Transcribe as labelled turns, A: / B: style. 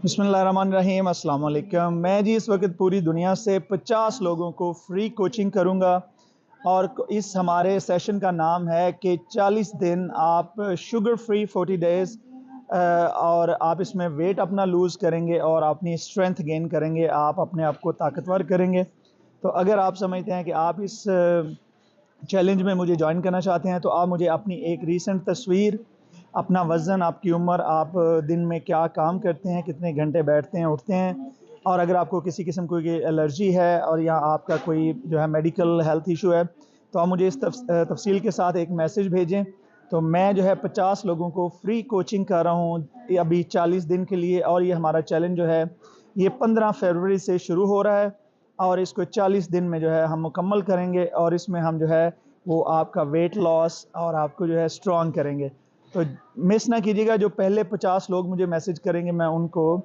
A: बिस्मिल्लाहिर्रहमानिर्रहीम, अस्सलाम वालेकुम। मैं जी इस वक्त पूरी दुनिया से 50 लोगों को फ्री कोचिंग करूंगा और इस हमारे सेशन का नाम है कि 40 दिन आप शुगर फ्री 40 डेज और आप इसमें वेट अपना लूज़ करेंगे और अपनी स्ट्रेंथ गेन करेंगे, आप अपने आप को ताकतवर करेंगे। तो अगर आप समझते हैं कि आप इस चैलेंज में मुझे ज्वाइन करना चाहते हैं तो आप मुझे अपनी एक रीसेंट तस्वीर, अपना वज़न, आपकी उम्र, आप दिन में क्या काम करते हैं, कितने घंटे बैठते हैं, उठते हैं, और अगर आपको किसी किस्म की एलर्जी है और या आपका कोई जो है मेडिकल हेल्थ इशू है तो आप मुझे इस तफसील के साथ एक मैसेज भेजें। तो मैं जो है 50 लोगों को फ्री कोचिंग कर रहा हूँ अभी 40 दिन के लिए, और ये हमारा चैलेंज जो है ये 15 फरवरी से शुरू हो रहा है और इसको 40 दिन में जो है हम मुकम्मल करेंगे और इसमें हम जो है वो आपका वेट लॉस और आपको जो है स्ट्रॉन्ग करेंगे। तो मिस ना कीजिएगा। जो पहले 50 लोग मुझे मैसेज करेंगे मैं उनको